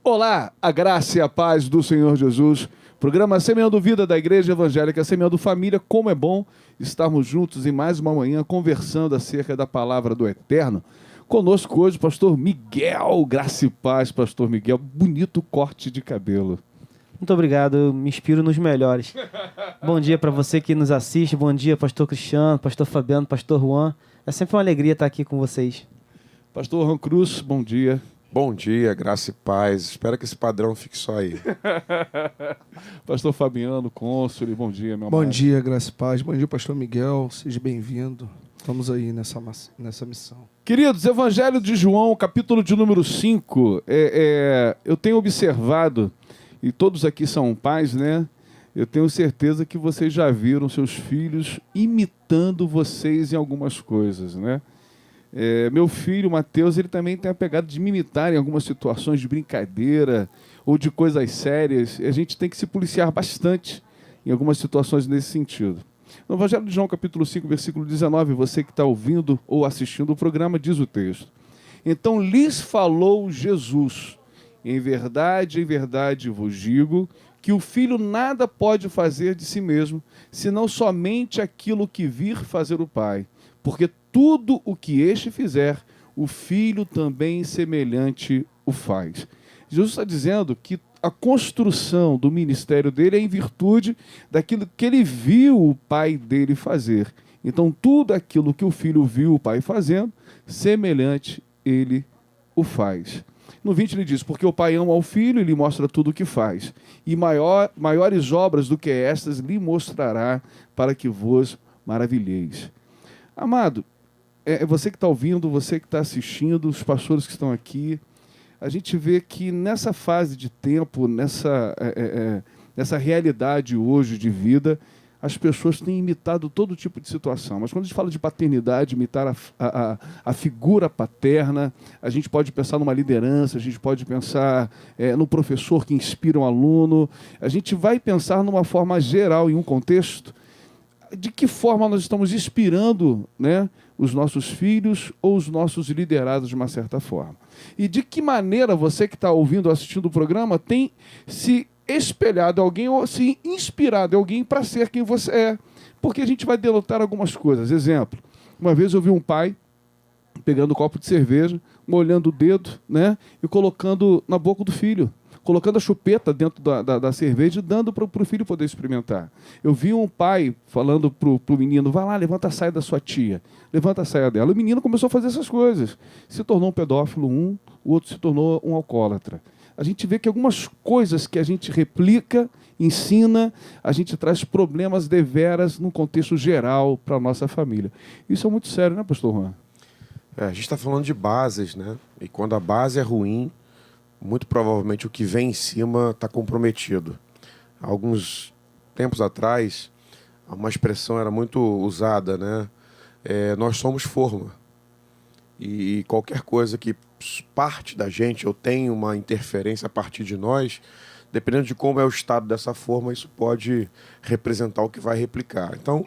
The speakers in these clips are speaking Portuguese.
Olá, a graça e a paz do Senhor Jesus. Programa Semeando Vida da Igreja Evangélica Semeando Família. Como é bom estarmos juntos em mais uma manhã conversando acerca da palavra do Eterno. Conosco hoje o pastor Miguel, graça e paz, pastor Miguel. Bonito corte de cabelo. Muito obrigado, eu me inspiro nos melhores. Bom dia para você que nos assiste, bom dia pastor Cristiano, pastor Fabiano, pastor Juan. É sempre uma alegria estar aqui com vocês. Pastor Juan Cruz, bom dia. Bom dia, graça e paz. Espero que esse padrão fique só aí. Pastor Fabiano, cônsul, bom dia, meu Bom amado. dia, graça e paz. Bom dia, pastor Miguel. Seja bem-vindo. Estamos aí nessa missão. Queridos, Evangelho de João, capítulo de número 5. Eu tenho observado, e todos aqui são pais, né? Eu tenho certeza que vocês já viram seus filhos imitando vocês em algumas coisas, né? Meu filho, Mateus, ele também tem a pegada de me imitar em algumas situações de brincadeira ou de coisas sérias. A gente tem que se policiar bastante em algumas situações nesse sentido. No Evangelho de João, capítulo 5, versículo 19, você que está ouvindo ou assistindo o programa, diz o texto. Então lhes falou Jesus, em verdade vos digo, que o Filho nada pode fazer de si mesmo, senão somente aquilo que vir fazer o Pai. Porque tudo o que este fizer, o Filho também semelhante o faz. Jesus está dizendo que a construção do ministério dele é em virtude daquilo que ele viu o Pai dele fazer. Então, tudo aquilo que o Filho viu o Pai fazendo, semelhante ele o faz. No 20 ele diz, porque o Pai ama ao Filho e lhe mostra tudo o que faz. E maiores obras do que estas lhe mostrará, para que vos maravilheis. Amado, você que está ouvindo, você que está assistindo, os pastores que estão aqui, a gente vê que nessa fase de tempo, nessa realidade hoje de vida, as pessoas têm imitado todo tipo de situação. Mas quando a gente fala de paternidade, imitar a figura paterna, a gente pode pensar numa liderança, a gente pode pensar no professor que inspira um aluno, a gente vai pensar numa forma geral, em um contexto, de que forma nós estamos inspirando, né, os nossos filhos ou os nossos liderados de uma certa forma. E de que maneira você que está ouvindo ou assistindo o programa tem se espelhado em alguém ou se inspirado em alguém para ser quem você é. Porque a gente vai denotar algumas coisas. Exemplo, uma vez eu vi um pai pegando um copo de cerveja, molhando o dedo, né, e colocando na boca do filho, colocando a chupeta dentro da cerveja e dando para o filho poder experimentar. Eu vi um pai falando para o menino, vai lá, levanta a saia da sua tia, levanta a saia dela. O menino começou a fazer essas coisas. Se tornou um pedófilo, o outro se tornou um alcoólatra. A gente vê que algumas coisas que a gente replica, ensina, a gente traz problemas deveras num contexto geral para a nossa família. Isso é muito sério, né, pastor Juan? A gente está falando de bases, né? E quando a base é ruim, muito provavelmente o que vem em cima está comprometido. Há alguns tempos atrás, uma expressão era muito usada, né? Nós somos forma. E qualquer coisa que parte da gente ou tem uma interferência a partir de nós, dependendo de como é o estado dessa forma, isso pode representar o que vai replicar. Então,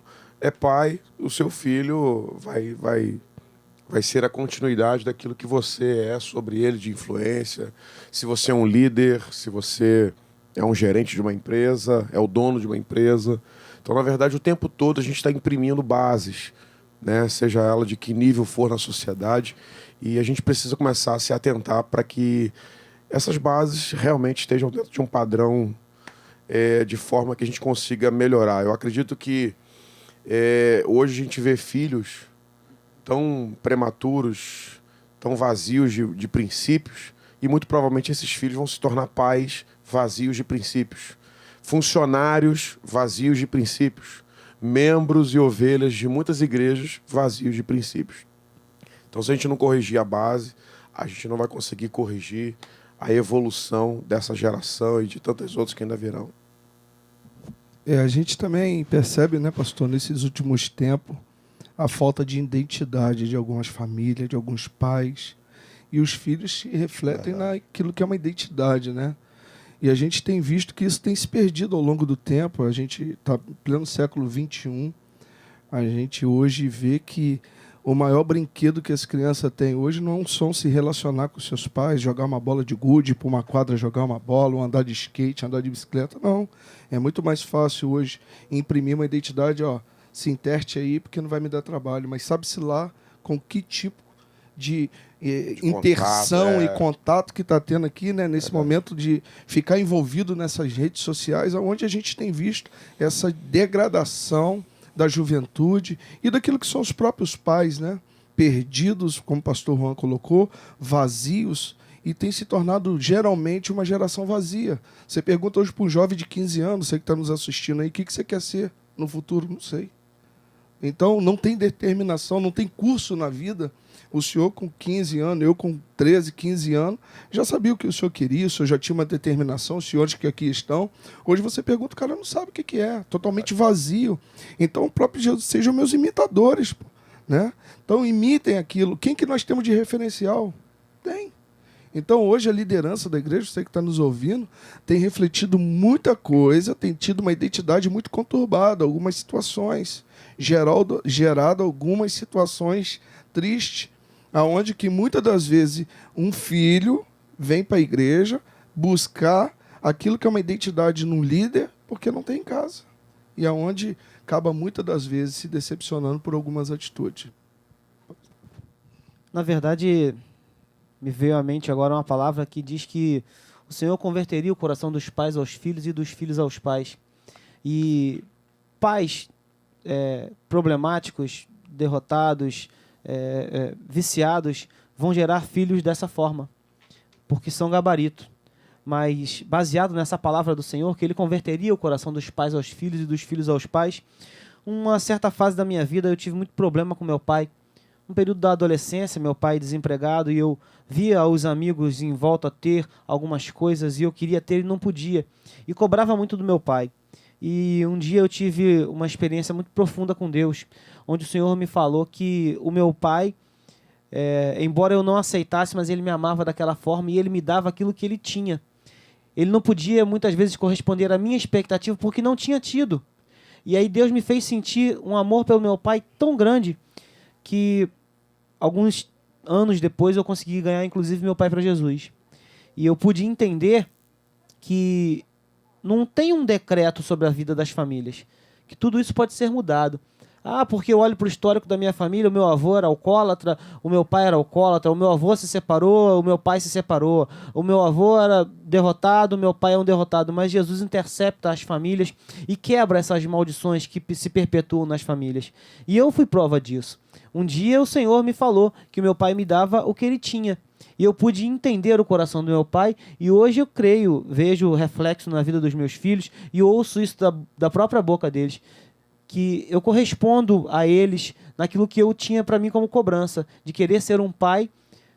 pai, o seu filho vai ser a continuidade daquilo que você é sobre ele, de influência. Se você é um líder, se você é um gerente de uma empresa, é o dono de uma empresa. Então, na verdade, o tempo todo a gente está imprimindo bases, né? Seja ela de que nível for na sociedade, e a gente precisa começar a se atentar para que essas bases realmente estejam dentro de um padrão de forma que a gente consiga melhorar. Eu acredito que hoje a gente vê filhos tão prematuros, tão vazios de princípios, e muito provavelmente esses filhos vão se tornar pais vazios de princípios, funcionários vazios de princípios, membros e ovelhas de muitas igrejas vazios de princípios. Então, se a gente não corrigir a base, a gente não vai conseguir corrigir a evolução dessa geração e de tantas outras que ainda virão. A gente também percebe, né, pastor, nesses últimos tempos, a falta de identidade de algumas famílias, de alguns pais. E os filhos se refletem naquilo que é uma identidade, né? E a gente tem visto que isso tem se perdido ao longo do tempo. A gente está em pleno século XXI. A gente hoje vê que o maior brinquedo que as crianças têm hoje não são se relacionar com seus pais, jogar uma bola de gude, ir para uma quadra jogar uma bola, ou andar de skate, andar de bicicleta. Não. É muito mais fácil hoje imprimir uma identidade, ó, se interte aí porque não vai me dar trabalho. Mas sabe-se lá com que tipo de interção contato, e contato que está tendo aqui, né, nesse momento de ficar envolvido nessas redes sociais, onde a gente tem visto essa degradação da juventude e daquilo que são os próprios pais, né, perdidos, como o pastor Juan colocou, vazios, e tem se tornado geralmente uma geração vazia. Você pergunta hoje para um jovem de 15 anos, você que está nos assistindo aí, o que você quer ser no futuro? Não sei. Então, não tem determinação, não tem curso na vida. O senhor com 15 anos, eu com 13, 15 anos, já sabia o que o senhor queria, o senhor já tinha uma determinação, os senhores que aqui estão. Hoje você pergunta, o cara não sabe o que é, totalmente vazio. Então, o próprio Jesus, sejam meus imitadores, pô, né? Então, imitem aquilo. Quem que nós temos de referencial? Tem. Então, hoje, a liderança da igreja, você que está nos ouvindo, tem refletido muita coisa, tem tido uma identidade muito conturbada, algumas situações, gerado algumas situações tristes, aonde que muitas das vezes um filho vem para a igreja buscar aquilo que é uma identidade num líder, porque não tem em casa. E aonde acaba muitas das vezes se decepcionando por algumas atitudes. Na verdade, me veio à mente agora uma palavra que diz que o Senhor converteria o coração dos pais aos filhos e dos filhos aos pais. E pais problemáticos, derrotados, viciados, vão gerar filhos dessa forma, porque são gabarito. Mas baseado nessa palavra do Senhor, que Ele converteria o coração dos pais aos filhos e dos filhos aos pais, uma certa fase da minha vida eu tive muito problema com meu pai. No período da adolescência, meu pai desempregado, e eu via os amigos em volta ter algumas coisas e eu queria ter e não podia. E cobrava muito do meu pai. E um dia eu tive uma experiência muito profunda com Deus, onde o Senhor me falou que o meu pai, embora eu não aceitasse, mas ele me amava daquela forma e ele me dava aquilo que ele tinha. Ele não podia muitas vezes corresponder à minha expectativa porque não tinha tido. E aí Deus me fez sentir um amor pelo meu pai tão grande que alguns anos depois eu consegui ganhar inclusive meu pai para Jesus. E eu pude entender que não tem um decreto sobre a vida das famílias, que tudo isso pode ser mudado. Ah, porque eu olho para o histórico da minha família, o meu avô era alcoólatra, o meu pai era alcoólatra, o meu avô se separou, o meu pai se separou, o meu avô era derrotado, o meu pai é um derrotado. Mas Jesus intercepta as famílias e quebra essas maldições que se perpetuam nas famílias. E eu fui prova disso. Um dia o Senhor me falou que o meu pai me dava o que ele tinha. E eu pude entender o coração do meu pai, e hoje eu creio, vejo o reflexo na vida dos meus filhos, e ouço isso da própria boca deles, que eu correspondo a eles naquilo que eu tinha para mim como cobrança, de querer ser um pai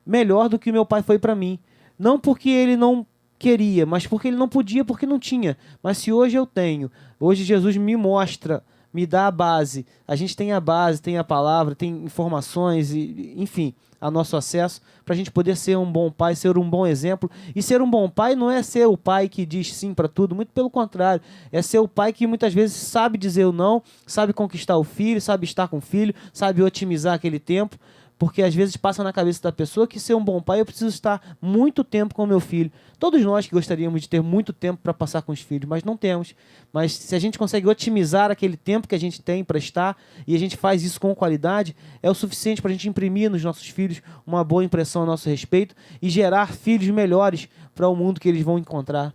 melhor do que meu pai foi para mim. Não porque ele não queria, mas porque ele não podia, porque não tinha. Mas se hoje eu tenho, hoje Jesus me mostra, me dá a base, a gente tem a base, tem a palavra, tem informações, e, enfim, a nosso acesso, para a gente poder ser um bom pai, ser um bom exemplo. E ser um bom pai não é ser o pai que diz sim para tudo, muito pelo contrário. É ser o pai que muitas vezes sabe dizer o não, sabe conquistar o filho, sabe estar com o filho, sabe otimizar aquele tempo. Porque às vezes passa na cabeça da pessoa que ser um bom pai eu preciso estar muito tempo com o meu filho. Todos nós que gostaríamos de ter muito tempo para passar com os filhos, mas não temos. Mas se a gente consegue otimizar aquele tempo que a gente tem para estar e a gente faz isso com qualidade, é o suficiente para a gente imprimir nos nossos filhos uma boa impressão a nosso respeito e gerar filhos melhores para o mundo que eles vão encontrar.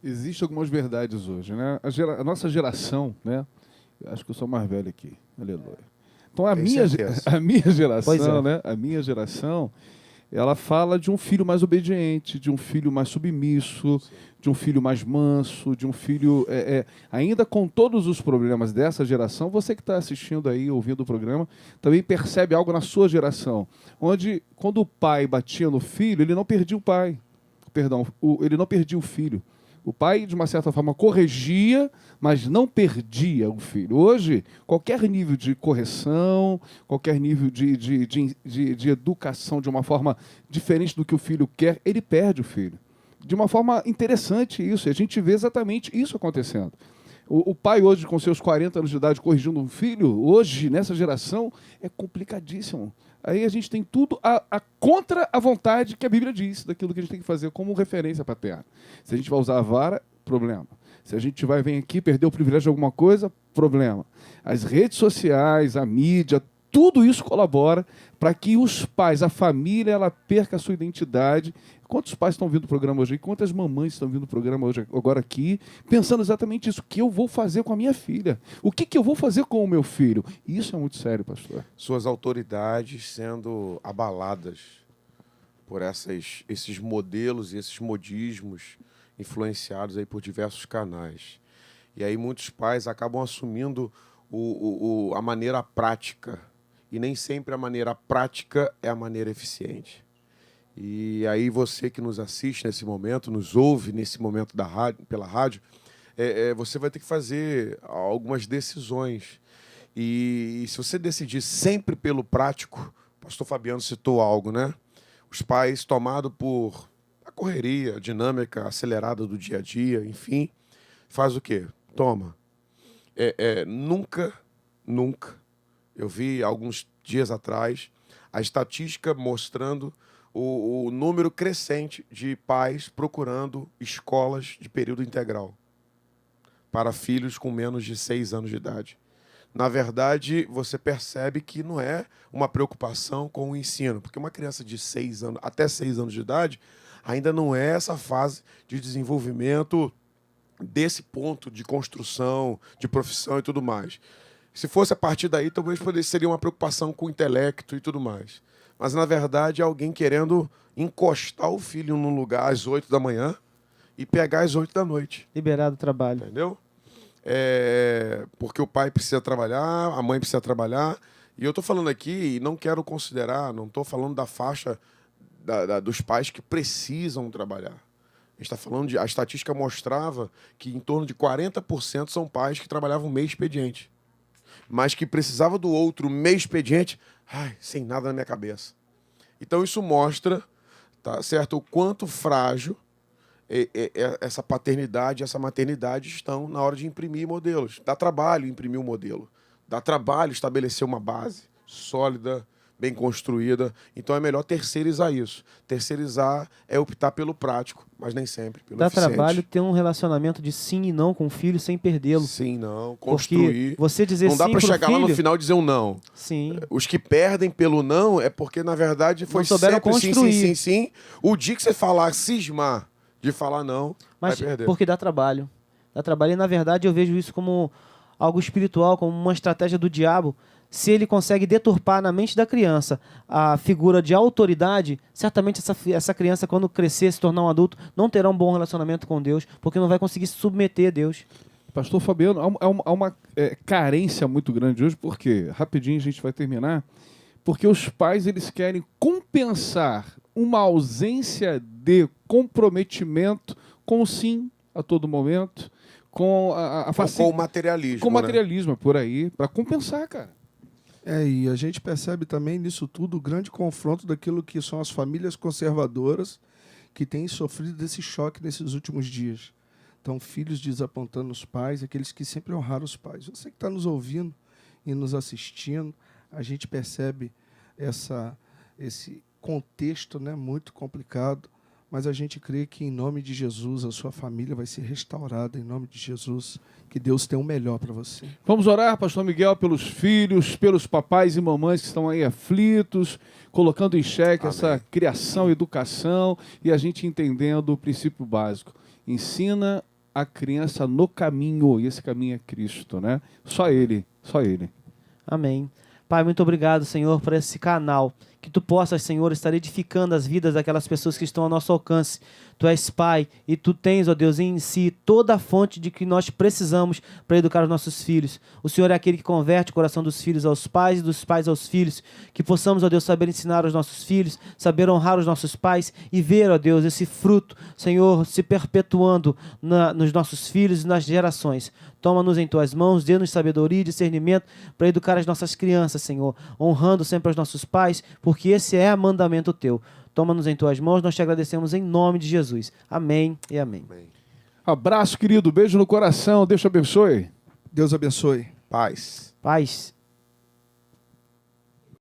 Existem algumas verdades hoje, né? A nossa geração, né? Acho que eu sou mais velho aqui. Aleluia. Então a minha geração, né? A minha geração, ela fala de um filho mais obediente, de um filho mais submisso, de um filho mais manso, de um filho ainda com todos os problemas dessa geração. Você que está assistindo aí, ouvindo o programa, também percebe algo na sua geração, onde quando o pai batia no filho, ele não perdia o pai, ele não perdia o filho. O pai, de uma certa forma, corrigia, mas não perdia o filho. Hoje, qualquer nível de correção, qualquer nível de educação de uma forma diferente do que o filho quer, ele perde o filho. De uma forma interessante isso, e a gente vê exatamente isso acontecendo. O pai hoje, com seus 40 anos de idade, corrigindo um filho, hoje, nessa geração, é complicadíssimo. Aí a gente tem tudo contra a vontade que a Bíblia diz, daquilo que a gente tem que fazer como referência paterna. Se a gente vai usar a vara, problema. Se a gente vem aqui perder o privilégio de alguma coisa, problema. As redes sociais, a mídia, tudo isso colabora para que os pais, a família, ela perca a sua identidade. Quantos pais estão vindo do programa hoje? Quantas mamães estão vindo do programa hoje, agora aqui, pensando exatamente isso. O que eu vou fazer com a minha filha? O que eu vou fazer com o meu filho? Isso é muito sério, pastor. Suas autoridades sendo abaladas por esses modelos e esses modismos influenciados aí por diversos canais. E aí muitos pais acabam assumindo a maneira prática. E nem sempre a maneira prática é a maneira eficiente. E aí você que nos assiste nesse momento, nos ouve nesse momento pela rádio, você vai ter que fazer algumas decisões. E se você decidir sempre pelo prático, o pastor Fabiano citou algo, né? Os pais tomados por a correria, a dinâmica acelerada do dia a dia, enfim, faz o quê? Toma. Nunca, eu vi alguns dias atrás a estatística mostrando o número crescente de pais procurando escolas de período integral para filhos com menos de 6 anos de idade. Na verdade, você percebe que não é uma preocupação com o ensino, porque uma criança de 6 anos, até 6 anos de idade, ainda não é essa fase de desenvolvimento desse ponto de construção, de profissão e tudo mais. Se fosse a partir daí, talvez seria uma preocupação com o intelecto e tudo mais. Mas, na verdade, é alguém querendo encostar o filho num lugar às 8 da manhã e pegar às 8 da noite. Liberar do trabalho. Entendeu? Porque o pai precisa trabalhar, a mãe precisa trabalhar. E eu estou falando aqui, e não quero considerar, não estou falando da faixa dos pais que precisam trabalhar. A gente está falando a estatística mostrava que em torno de 40% são pais que trabalhavam meio expediente, mas que precisava do outro meio expediente, sem nada na minha cabeça. Então isso mostra, tá certo, o quanto frágil essa paternidade, essa maternidade estão na hora de imprimir modelos. Dá trabalho imprimir um modelo, dá trabalho estabelecer uma base sólida, bem construída. Então é melhor terceirizar isso. Terceirizar é optar pelo prático, mas nem sempre pelo eficiente. Dá trabalho ter um relacionamento de sim e não com o filho sem perdê-lo. Sim, não. Construir. Porque você dizer não dá sim para pro chegar filho, lá no final e dizer um não. Sim. Os que perdem pelo não é porque, na verdade, foi Não souberam sempre construir. sim, sim, sim, sim. O dia que você falar, cismar de falar não, Mas vai perder. porque dá trabalho. Dá trabalho e, na verdade, eu vejo isso como algo espiritual, como uma estratégia do diabo. Se ele consegue deturpar na mente da criança a figura de autoridade, certamente essa criança, quando crescer, se tornar um adulto, não terá um bom relacionamento com Deus, porque não vai conseguir se submeter a Deus. Pastor Fabiano, há uma carência muito grande hoje, porque, rapidinho a gente vai terminar, porque os pais eles querem compensar uma ausência de comprometimento com o sim a todo momento, com com o materialismo. Com o materialismo, por aí, para compensar, cara. E a gente percebe também nisso tudo o grande confronto daquilo que são as famílias conservadoras que têm sofrido desse choque nesses últimos dias. Então, filhos desapontando os pais, aqueles que sempre honraram os pais. Você que está nos ouvindo e nos assistindo, a gente percebe esse contexto, né, muito complicado, mas a gente crê que, em nome de Jesus, a sua família vai ser restaurada, em nome de Jesus, que Deus tem o melhor para você. Vamos orar, pastor Miguel, pelos filhos, pelos papais e mamães que estão aí aflitos, colocando em xeque essa criação e educação, e a gente entendendo o princípio básico. Ensina a criança no caminho, e esse caminho é Cristo, né? Só Ele, só Ele. Amém. Pai, muito obrigado, Senhor, por esse canal. Que Tu possas, Senhor, estar edificando as vidas daquelas pessoas que estão ao nosso alcance. Tu és Pai e Tu tens, ó Deus, em si toda a fonte de que nós precisamos para educar os nossos filhos. O Senhor é aquele que converte o coração dos filhos aos pais e dos pais aos filhos. Que possamos, ó Deus, saber ensinar os nossos filhos, saber honrar os nossos pais e ver, ó Deus, esse fruto, Senhor, se perpetuando nos nossos filhos e nas gerações. Toma-nos em Tuas mãos, dê-nos sabedoria e discernimento para educar as nossas crianças, Senhor, honrando sempre os nossos pais, porque esse é mandamento Teu. Toma-nos em Tuas mãos, nós Te agradecemos em nome de Jesus. Amém e amém. Amém. Abraço, querido. Beijo no coração. Deus te abençoe. Deus abençoe. Paz. Paz.